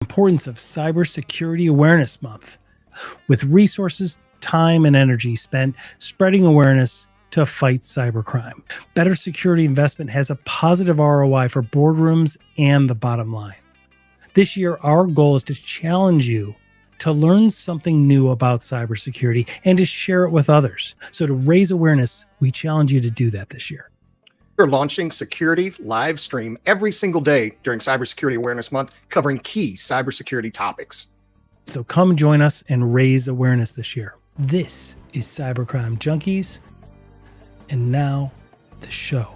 Importance of Cybersecurity Awareness Month, with resources, time, and energy spent spreading awareness to fight cybercrime. Better security investment has a positive ROI for boardrooms and the bottom line. This year, our goal is to challenge you to learn something new about cybersecurity and to share it with others. So to raise awareness, we challenge you to do that this year. We're launching Security Live Stream every single day during Cybersecurity Awareness Month, covering key cybersecurity topics. So come join us and raise awareness this year. This is Cybercrime Junkies. And now, the show.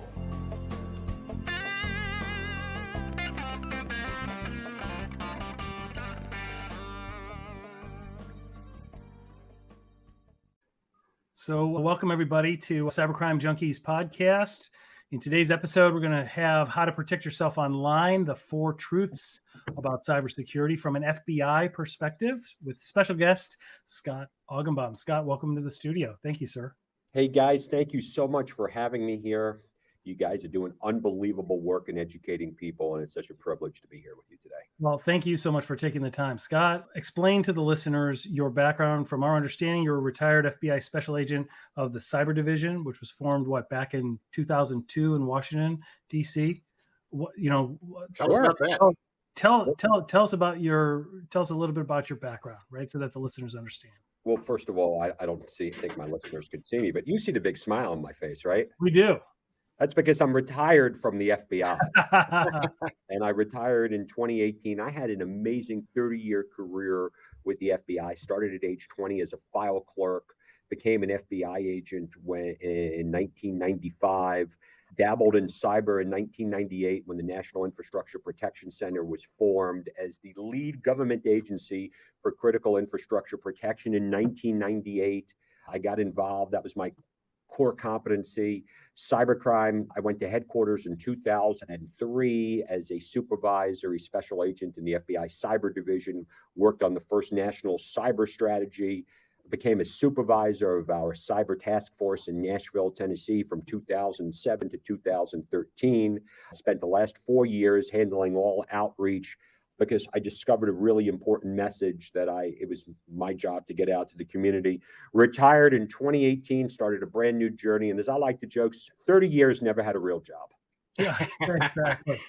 So welcome everybody to Cybercrime Junkies podcast. In today's episode, we're going to have how to protect yourself online, the 4 truths about cybersecurity from an FBI perspective with special guest, Scott Augenbaum. Scott, welcome to the studio. Thank you, sir. Hey guys, thank you so much for having me here. You guys are doing unbelievable work in educating people, and it's such a privilege to be here with you today. Well, thank you so much for taking the time. Scott, explain to the listeners your background. From our understanding, you're a retired FBI special agent of the Cyber Division, which was formed, back in 2002 in Washington, D.C. Tell us about that. Tell us a little bit about your background, right? So that the listeners understand. Well, first of all, I don't think my listeners could see me, but you see the big smile on my face, right? We do. That's because I'm retired from the FBI. And I retired in 2018. I had an amazing 30-year career with the FBI. Started at age 20 as a file clerk, became an FBI agent in 1995, dabbled in cyber in 1998 when the National Infrastructure Protection Center was formed as the lead government agency for critical infrastructure protection in 1998. I got involved. That was my core competency. Cybercrime, I went to headquarters in 2003 as a supervisory special agent in the FBI Cyber Division, worked on the first national cyber strategy, became a supervisor of our cyber task force in Nashville, Tennessee from 2007 to 2013. Spent the last 4 years handling all outreach because I discovered a really important message that it was my job to get out to the community. Retired in 2018, started a brand new journey. And as I like to joke, 30 years, never had a real job. Yeah, exactly.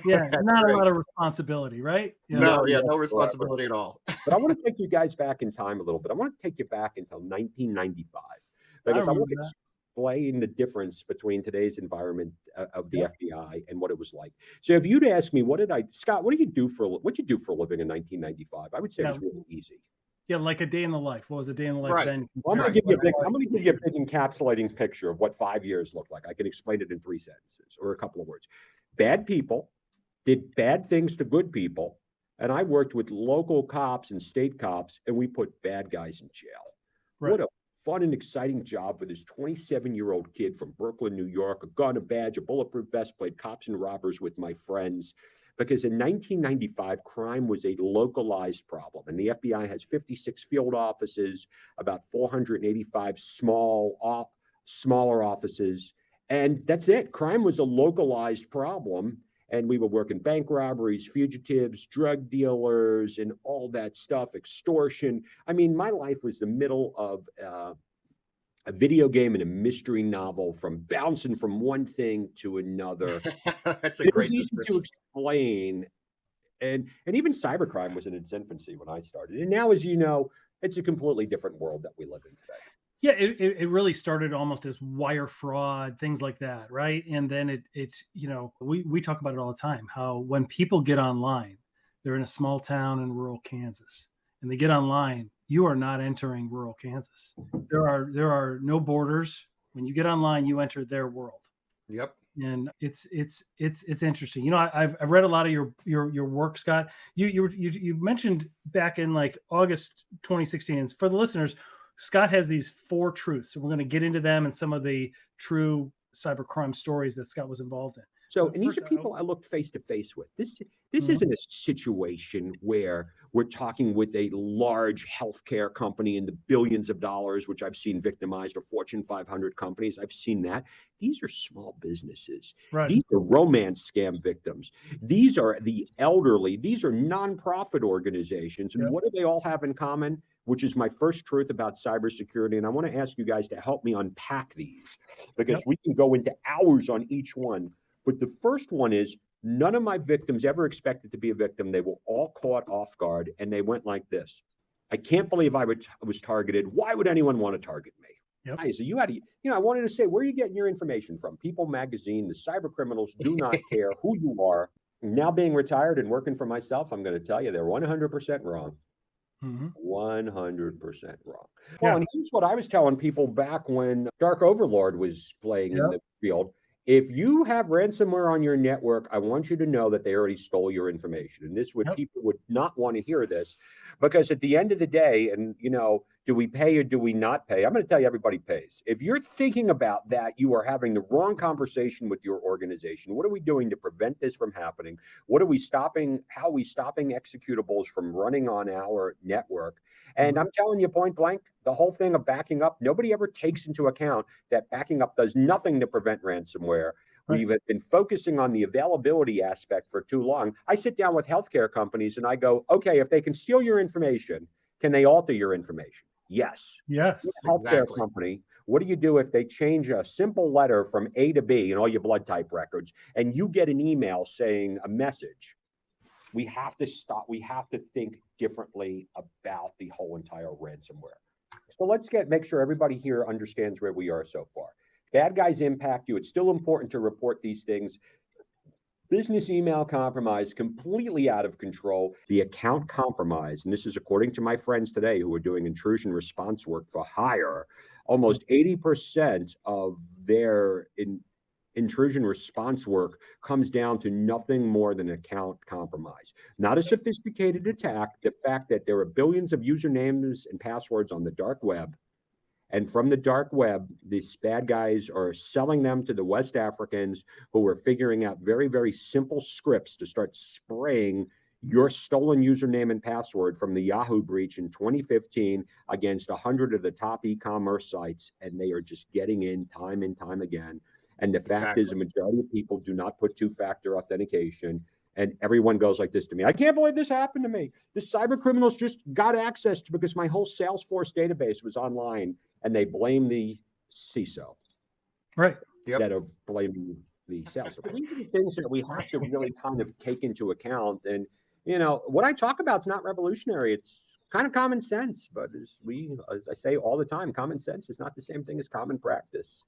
Yeah, not a lot of responsibility, right? No responsibility at all. But I want to take you guys back in time a little bit. I want to take you back until 1995. Because I want to explain the difference between today's environment of the FBI and what it was like. So if you'd ask me, Scott, what did you do for a living in 1995? I would say it was really easy. Yeah, like a day in the life. What was a day in the life then? Well, I'm going to give you a big encapsulating picture of what 5 years looked like. I can explain it in 3 sentences or a couple of words. Bad people did bad things to good people, and I worked with local cops and state cops, and we put bad guys in jail. Right. What a fun and exciting job for this 27-year-old kid from Brooklyn, New York, a gun, a badge, a bulletproof vest, played cops and robbers with my friends. Because in 1995, crime was a localized problem. And the FBI has 56 field offices, about 485 smaller offices. And that's it. Crime was a localized problem. And we were working bank robberies, fugitives, drug dealers, and all that stuff, extortion. I mean, my life was the middle of a video game and a mystery novel, from bouncing from one thing to another. That's a great easy to explain. And even cybercrime was in its infancy when I started. And now, as you know, it's a completely different world that we live in today. Yeah, it really started almost as wire fraud, things like that, right? And then it's we talk about it all the time, how when people get online, they're in a small town in rural Kansas, and they get online, you are not entering rural Kansas. There are no borders. When you get online, you enter their world. Yep. And it's interesting. I've read a lot of your work, Scott. You mentioned back in like August 2016. And for the listeners, Scott has these 4 truths. So we're going to get into them and some of the true cybercrime stories that Scott was involved in. So, and these are people I looked face to face with. This This Mhm. isn't a situation where we're talking with a large healthcare company in the billions of dollars, which I've seen victimized, or Fortune 500 companies. I've seen that. These are small businesses. Right. These are romance scam victims. These are the elderly. These are nonprofit organizations. And Yep. what do they all have in common? Which is my first truth about cybersecurity. And I want to ask you guys to help me unpack these, because Yep. we can go into hours on each one. But the first one is, none of my victims ever expected to be a victim. They were all caught off guard, and they went like this. I can't believe I was targeted. Why would anyone want to target me? Yep. So you had to, I wanted to say, where are you getting your information from? People Magazine, the cyber criminals do not care who you are. Now being retired and working for myself, I'm going to tell you they're 100% wrong. Mhm. 100% wrong. Yeah. Well, and here's what I was telling people back when Dark Overlord was playing in Yep. the field. If you have ransomware on your network, I want you to know that they already stole your information. And this would, Yep. people would not want to hear this, because at the end of the day, and do we pay or do we not pay? I'm going to tell you, everybody pays. If you're thinking about that, you are having the wrong conversation with your organization. What are we doing to prevent this from happening? What are we stopping? How are we stopping executables from running on our network? And I'm telling you point blank, the whole thing of backing up, nobody ever takes into account that backing up does nothing to prevent ransomware. Right. We've been focusing on the availability aspect for too long. I sit down with healthcare companies and I go, okay, if they can steal your information, can they alter your information? Yes. Yes. You're a healthcare Exactly. company. What do you do if they change a simple letter from A to B in all your blood type records, and you get an email saying a message? We have to stop. We have to think differently about the whole entire ransomware. So let's make sure everybody here understands where we are so far. Bad guys impact you. It's still important to report these things. Business email compromise, completely out of control. The account compromise, and this is according to my friends today who are doing intrusion response work for hire, almost 80% of their intrusion response work comes down to nothing more than account compromise. Not a sophisticated attack. The fact that there are billions of usernames and passwords on the dark web, and from the dark web, these bad guys are selling them to the West Africans, who are figuring out very, very simple scripts to start spraying your stolen username and password from the Yahoo breach in 2015 against 100 of the top e-commerce sites. And they are just getting in time and time again. And the fact is, the majority of people do not put two-factor authentication. And everyone goes like this to me. I can't believe this happened to me. The cyber criminals just got access to, because my whole Salesforce database was online, and they blame the CISO. Right. Instead of blaming the sales. So these are the things that we have to really kind of take into account. And, what I talk about is not revolutionary. It's kind of common sense. But as I say all the time, common sense is not the same thing as common practice.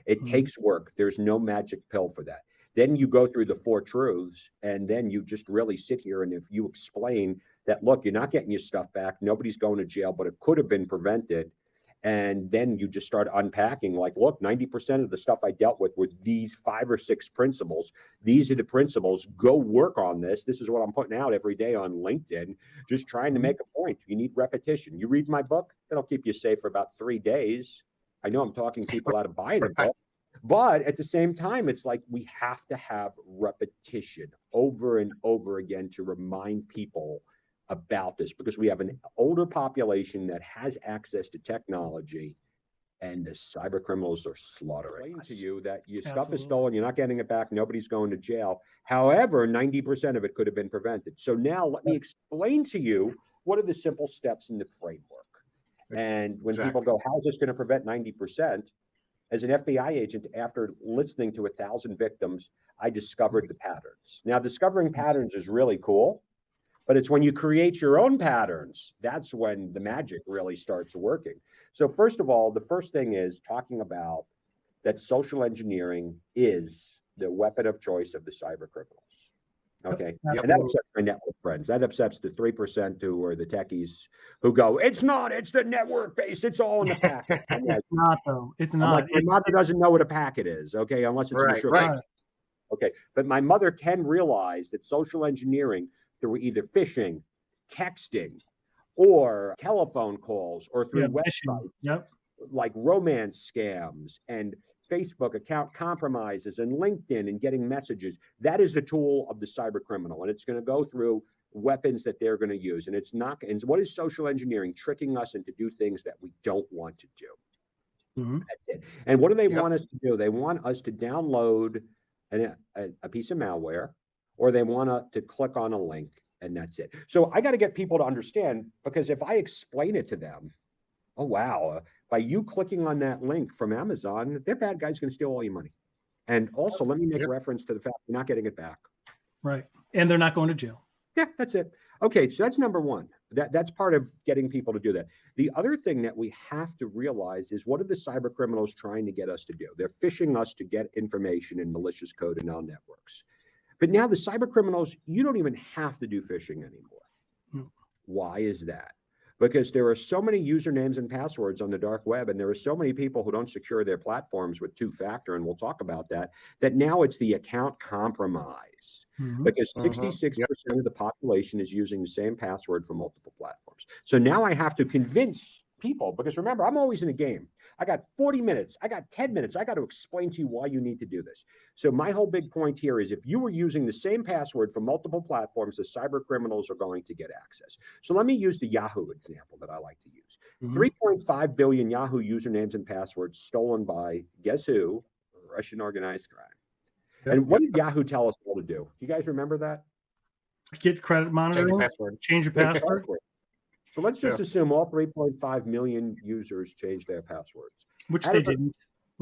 It takes work. There's no magic pill for that. Then you go through the 4 truths, and then you just really sit here. And if you explain that, look, you're not getting your stuff back, nobody's going to jail, but it could have been prevented. And then you just start unpacking, like, look, 90% of the stuff I dealt with were these 5 or 6 principles. These are the principles. Go work on this. This is what I'm putting out every day on LinkedIn, just trying to make a point. You need repetition. You read my book, that'll keep you safe for about 3 days. I know I'm talking people out of buying a book, but at the same time, it's like we have to have repetition over and over again to remind people about this, because we have an older population that has access to technology, and the cyber criminals are slaughtering to you that your stuff is stolen, you're not getting it back, nobody's going to jail. However, 90% of it could have been prevented. So now let me explain to you what are the simple steps in the framework. And when people go, how is this going to prevent 90%? As an FBI agent, after listening to 1,000 victims, I discovered the patterns. Now, discovering patterns is really cool, but it's when you create your own patterns, that's when the magic really starts working. So first of all, the first thing is talking about that social engineering is the weapon of choice of the cyber criminals. Okay. And that upsets my network friends. That upsets the 3% who are the techies who go, it's not, it's the network base. It's all in the packet. It's not, though. It's not. Like, my mother doesn't know what a packet is. Okay. Unless it's a right. Okay. But my mother can realize that social engineering through either phishing, texting, or telephone calls, or through websites. Yep. like romance scams and Facebook account compromises and LinkedIn and getting messages. That is the tool of the cyber criminal, and it's going to go through weapons that they're going to use. And it's not. And what is social engineering? Tricking us into do things that we don't want to do. Mhm. That's it. And what do they want us to do? They want us to download a piece of malware, or they want to click on a link, and that's it. So I got to get people to understand, because if I explain it to them, oh, wow, by you clicking on that link from Amazon, their bad guy's going to steal all your money. And also, let me make reference to the fact you're not getting it back. Right. And they're not going to jail. Yeah, that's it. Okay, so that's number one. That's part of getting people to do that. The other thing that we have to realize is, what are the cyber criminals trying to get us to do? They're phishing us to get information in malicious code in our networks. But now the cyber criminals, you don't even have to do phishing anymore. Hmm. Why is that? Because there are so many usernames and passwords on the dark web, and there are so many people who don't secure their platforms with two-factor, and we'll talk about that now it's the account compromise. Mhm. Because 66% of the population is using the same password for multiple platforms. So now I have to convince people, because remember, I'm always in a game. I got 40 minutes. I got 10 minutes. I got to explain to you why you need to do this. So my whole big point here is, if you were using the same password for multiple platforms, the cyber criminals are going to get access. So let me use the Yahoo example that I like to use. 3.5 billion Yahoo usernames and passwords stolen by, guess who? Russian organized crime. And what did Yahoo tell us all to do? Do you guys remember that? Get credit monitoring. Change your password. So let's just assume all 3.5 million users changed their passwords. Which they didn't.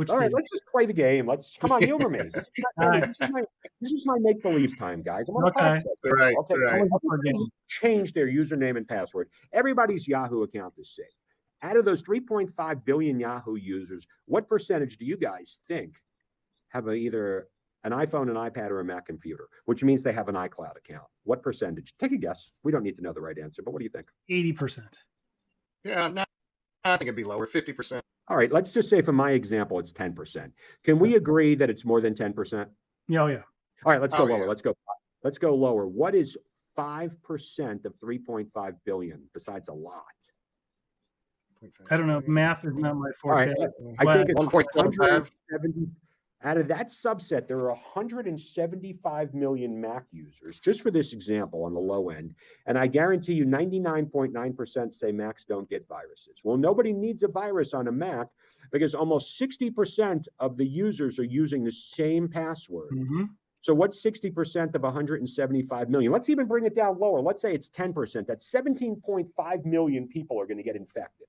All right, let's just play the game. Let's come on, humor me. This is my make-believe time, guys. I'm on a podcast. Right. Change their username and password. Everybody's Yahoo account is safe. Out of those 3.5 billion Yahoo users, what percentage do you guys think have either an iPhone, an iPad, or a Mac computer, which means they have an iCloud account? What percentage? Take a guess. We don't need to know the right answer, but what do you think? 80%. Yeah, I think it'd be lower, 50%. All right, let's just say for my example, it's 10%. Can we agree that it's more than 10%? Yeah, yeah. All right, let's go lower. Let's go lower. What is 5% of 3.5 billion besides a lot? I don't know. Math is not my forte. Right. I think it's 1.75. Out of that subset, there are 175 million Mac users, just for this example on the low end. And I guarantee you 99.9% say Macs don't get viruses. Well, nobody needs a virus on a Mac, because almost 60% of the users are using the same password. So what's 60% of 175 million? Let's even bring it down lower. Let's say it's 10%. That's 17.5 million people are going to get infected.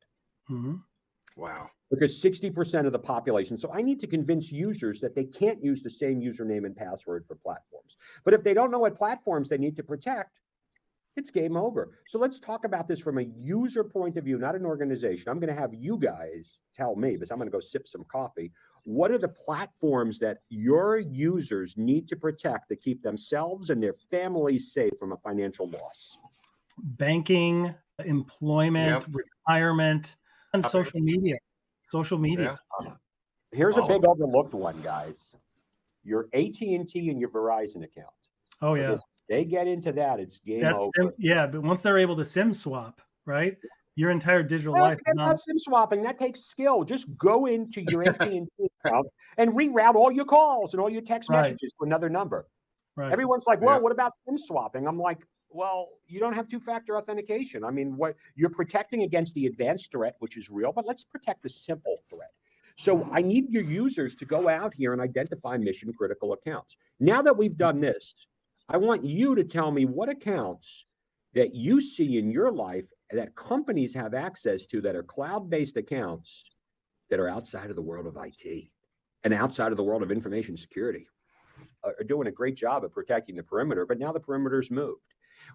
Wow. Because 60% of the population. So I need to convince users that they can't use the same username and password for platforms. But if they don't know what platforms they need to protect, it's game over. So let's talk about this from a user point of view, not an organization. I'm going to have you guys tell me, because I'm going to go sip some coffee. What are the platforms that your users need to protect to keep themselves and their families safe from a financial loss? Banking, employment, retirement, and social media. Social media. Here's a big overlooked one, guys. Your AT&T and your Verizon account. Oh, yeah. Because they get into that, it's game over. But once they're able to SIM swap, right? Your entire digital life. Not SIM swapping. That takes skill. Just go into your AT&T account and reroute all your calls and all your text messages to another number. Right. Everyone's like, well, what about SIM swapping? I'm like, well, you don't have two-factor authentication. I mean, what you're protecting against the advanced threat, which is real, but let's protect the simple threat. So I need your users to go out here and identify mission-critical accounts. Now that we've done this, I want you to tell me what accounts that you see in your life that companies have access to that are cloud-based accounts that are outside of the world of IT and outside of the world of information security. Are doing a great job of protecting the perimeter, but now the perimeter's moved.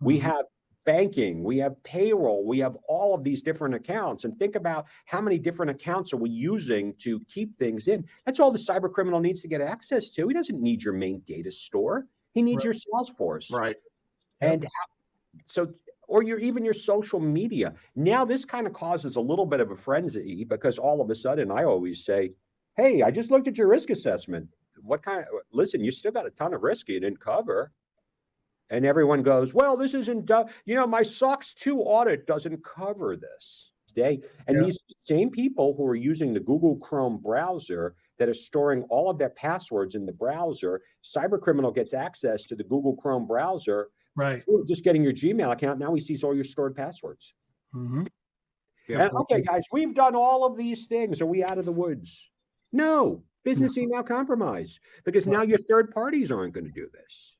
We have banking, we have payroll, we have all of these different accounts. And think about how many different accounts are we using to keep things in. That's all the cyber criminal needs to get access to. He doesn't need your main data store. He needs your Salesforce. Right. And or even your social media. Now this kind of causes a little bit of a frenzy, because all of a sudden I always say, hey, I just looked at your risk assessment. Listen, you still got a ton of risk you didn't cover. And everyone goes, well, this isn't, my SOX 2 audit doesn't cover this. day. And Yeah. these same people who are using the Google Chrome browser that are storing all of their passwords in the browser, cybercriminal gets access to the Google Chrome browser, Right. just getting your Gmail account. Now he sees all your stored passwords. Mm-hmm. Yep. And okay, guys, we've done all of these things. Are we out of the woods? No. Business email compromise, because now your third parties aren't going to do this.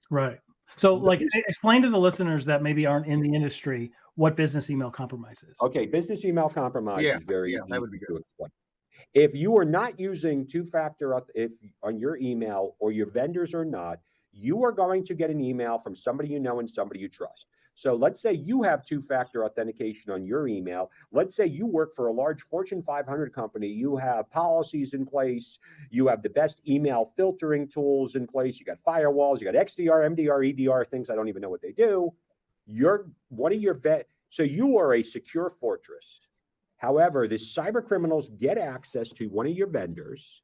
Right. So, like, explain to the listeners that maybe aren't in the industry what business email compromise is. Okay, business email compromise is very easy that would be to good. explain. If you are not using two-factor if on your email, or your vendors are not, you are going to get an email from somebody you know and somebody you trust. So let's say you have two-factor authentication on your email. Let's say you work for a large Fortune 500 company. You have policies in place. You have the best email filtering tools in place. You got firewalls. You got XDR, MDR, EDR, things I don't even know what they do. So you are a secure fortress. However, the cyber criminals get access to one of your vendors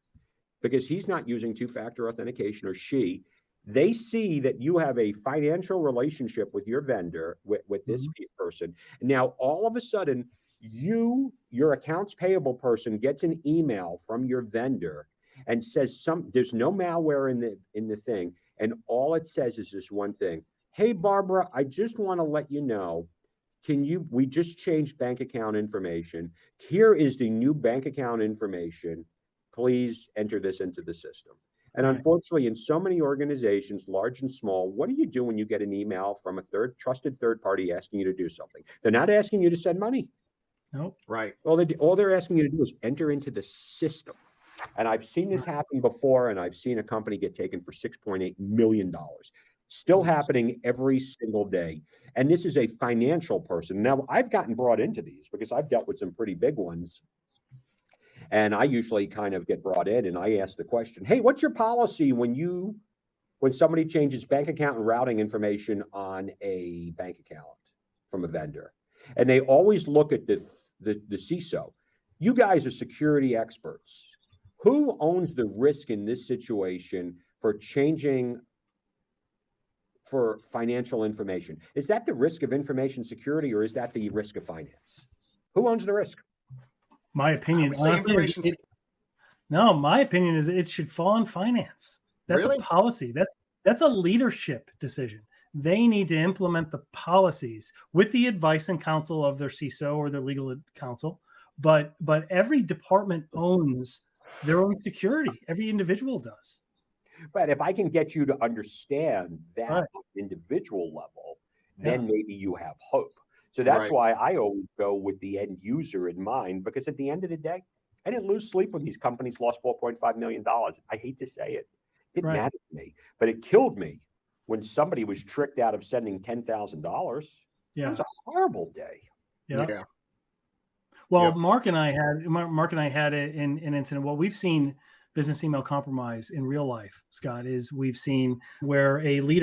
because he's not using two-factor authentication, or she. They see that you have a financial relationship with your vendor, with this person. And now all of a sudden, your accounts payable person gets an email from your vendor and says there's no malware in the thing. And all it says is this one thing. Hey, Barbara, I just want to let you know, we just changed bank account information. Here is the new bank account information. Please enter this into the system. And unfortunately, in so many organizations, large and small, what do you do when you get an email from a trusted third party asking you to do something? They're not asking you to send money. Nope. Right. All they're asking you to do is enter into the system. And I've seen this happen before, and I've seen a company get taken for $6.8 million. Still happening every single day. And this is a financial person. Now, I've gotten brought into these because I've dealt with some pretty big ones. And I usually kind of get brought in and I ask the question, hey, what's your policy when somebody changes bank account and routing information on a bank account from a vendor? And they always look at the CISO. You guys are security experts. Who owns the risk in this situation for changing for financial information? Is that the risk of information security, or is that the risk of finance? Who owns the risk? My opinion. My opinion is it should fall on finance. That's Really? a policy. That's a leadership decision. They need to implement the policies with the advice and counsel of their CISO or their legal counsel. But every department owns their own security. Every individual does. But if I can get you to understand that on an individual level, then maybe you have hope. So that's why I always go with the end user in mind, because at the end of the day, I didn't lose sleep when these companies lost $4.5 million. I hate to say it. It didn't matter to me, but it killed me when somebody was tricked out of sending $10,000. It was a horrible day. Yeah. Well, Mark and I had an incident. Well, we've seen business email compromise in real life, Scott, is we've seen where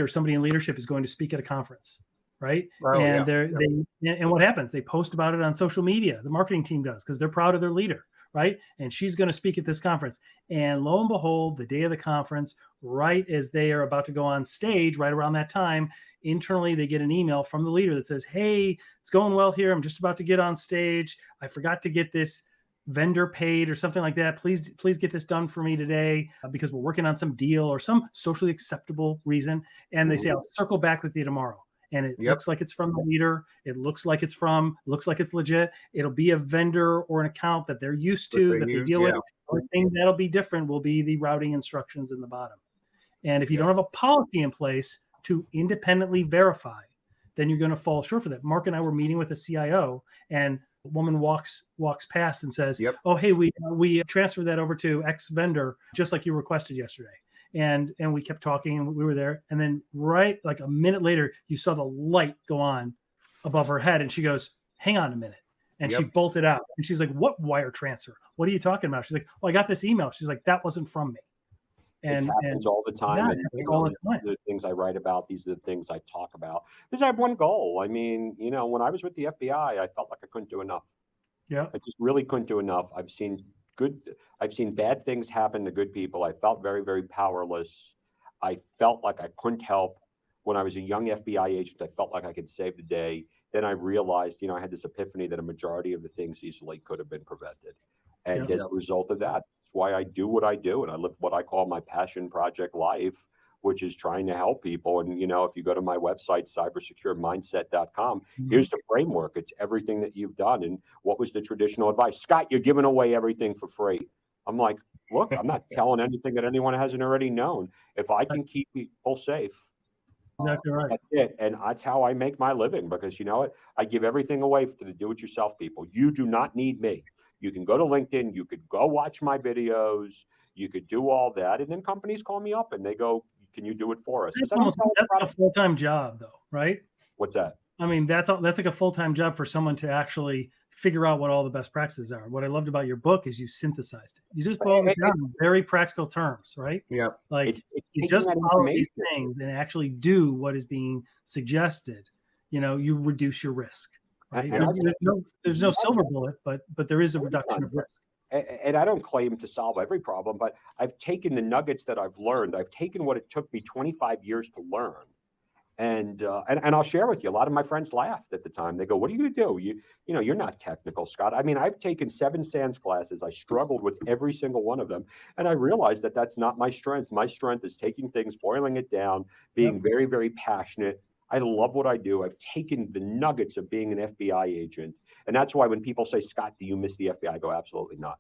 somebody in leadership is going to speak at a conference, right? And what happens? They post about it on social media. The marketing team does, because they're proud of their leader, right? And she's going to speak at this conference. And lo and behold, the day of the conference, right as they are about to go on stage, right around that time, internally they get an email from the leader that says, hey, it's going well here. I'm just about to get on stage. I forgot to get this vendor paid or something like that. Please get this done for me today because we're working on some deal or some socially acceptable reason. And they say, I'll circle back with you tomorrow. And it looks like it's from the leader. It looks like it's legit. It'll be a vendor or an account that they're used to, that they deal with. The only thing that'll be different will be the routing instructions in the bottom. And if you don't have a policy in place to independently verify, then you're going to fall short for that. Mark and I were meeting with a CIO, and a woman walks past and says, oh, hey, we transferred that over to X vendor, just like you requested yesterday. And we kept talking, and we were there. And then right like a minute later, you saw the light go on above her head. And she goes, hang on a minute. And she bolted out. And she's like, what wire transfer? What are you talking about? She's like, well, I got this email. She's like, that wasn't from me. And it happens all the time. Yeah, and all the time. These are the things I write about. These are the things I talk about. Because I have one goal. I mean, when I was with the FBI, I felt like I couldn't do enough. Yeah. I just really couldn't do enough. I've seen bad things happen to good people. I felt very, very powerless. I felt like I couldn't help. when I was a young FBI agent, I felt like I could save the day. Then I realized, I had this epiphany that a majority of the things easily could have been prevented. And Yeah. as a result of that, that's why I do what I do. And I live what I call my passion project life, which is trying to help people. And, if you go to my website, cybersecuremindset.com, here's the framework. It's everything that you've done. And what was the traditional advice? Scott, you're giving away everything for free. I'm like, look, I'm not telling anything that anyone hasn't already known. If I can keep people safe, Exactly right. that's it. And that's how I make my living, because you know what? I give everything away to the do-it-yourself people. You do not need me. You can go to LinkedIn. You could go watch my videos. You could do all that. And then companies call me up and they go, can you do it for us? That's like a full-time job though, right? What's that? I mean, that's like a full-time job for someone to actually figure out what all the best practices are. What I loved about your book is you synthesized it. You just boiled it down in very practical terms, right? Yeah. Like it's you just follow these things and actually do what is being suggested. You reduce your risk, right? There's no silver bullet, but there is a reduction of risk. And I don't claim to solve every problem, but I've taken the nuggets that I've learned. I've taken what it took me 25 years to learn. And I'll share with you, a lot of my friends laughed at the time. They go, what are you going to do? You're not technical, Scott. I mean, I've taken 7 SANS classes. I struggled with every single one of them. And I realized that that's not my strength. My strength is taking things, boiling it down, being very, very passionate. I love what I do. I've taken the nuggets of being an FBI agent. And that's why when people say, Scott, do you miss the FBI? I go, absolutely not.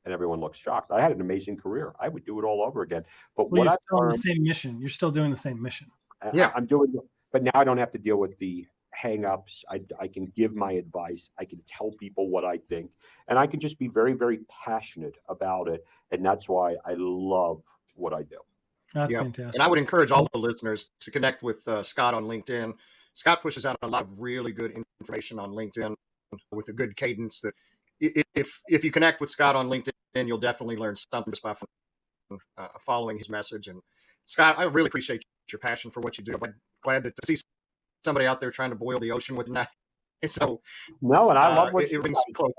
And everyone looks shocked. I had an amazing career. I would do it all over again. But what I've learned, the same mission. You're still doing the same mission. Yeah, I'm doing, but now I don't have to deal with the hang-ups. I can give my advice. I can tell people what I think, and I can just be very, very passionate about it. And that's why I love what I do. That's fantastic. And I would encourage all the listeners to connect with Scott on LinkedIn. Scott pushes out a lot of really good information on LinkedIn with a good cadence. That if you connect with Scott on LinkedIn, you'll definitely learn something just by following his message. And Scott, I really appreciate your passion for what you do. I'm glad to see somebody out there trying to boil the ocean with that. So no, and I love what it rings close.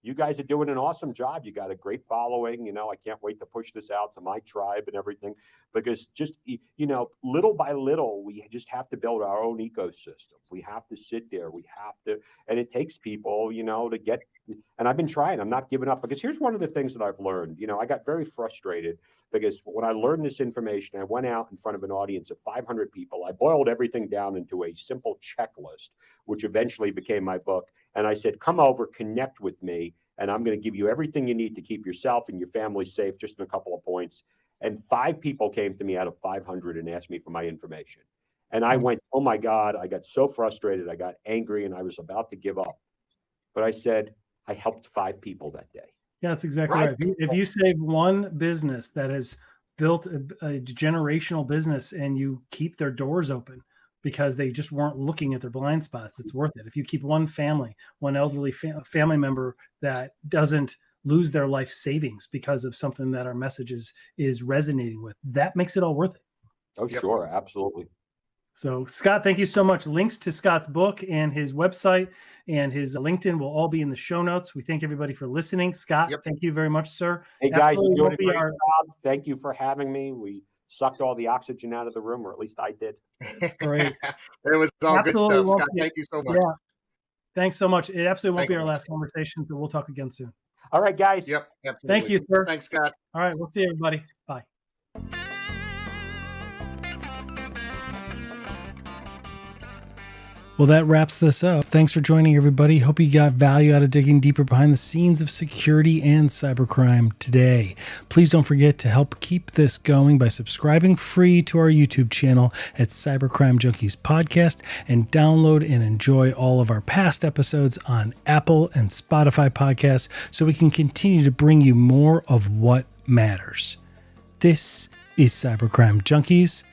You guys are doing an awesome job. You got a great following. I can't wait to push this out to my tribe and everything, because just, little by little, we just have to build our own ecosystem. We have to sit there. And it takes people, to get, and I've been trying. I'm not giving up, because here's one of the things that I've learned. I got very frustrated because when I learned this information, I went out in front of an audience of 500 people. I boiled everything down into a simple checklist, which eventually became my book. And I said, come over, connect with me, and I'm going to give you everything you need to keep yourself and your family safe, just in a couple of points. And 5 people came to me out of 500 and asked me for my information. And I went, oh my God, I got so frustrated. I got angry and I was about to give up. But I said, I helped 5 people that day. Yeah, that's exactly right. If you save one business that has built a generational business and you keep their doors open because they just weren't looking at their blind spots, it's worth it. If you keep one family, one elderly family member that doesn't lose their life savings because of something that our message is resonating with, that makes it all worth it. Oh, sure. Absolutely. So Scott, thank you so much. Links to Scott's book and his website and his LinkedIn will all be in the show notes. We thank everybody for listening. Scott, thank you very much, sir. Hey guys, you're doing a great job. Thank you for having me. We sucked all the oxygen out of the room, or at least I did. That's great. It was all good stuff, Scott. Thank you so much. Yeah. Thanks so much. It absolutely won't be our last conversation, so we'll talk again soon. All right, guys. Yep, absolutely. Thank you, sir. Thanks, Scott. All right, we'll see everybody. Bye. Well, that wraps this up. Thanks for joining, everybody. Hope you got value out of digging deeper behind the scenes of security and cybercrime today. Please don't forget to help keep this going by subscribing free to our YouTube channel at Cybercrime Junkies Podcast, and download and enjoy all of our past episodes on Apple and Spotify podcasts so we can continue to bring you more of what matters. This is Cybercrime Junkies.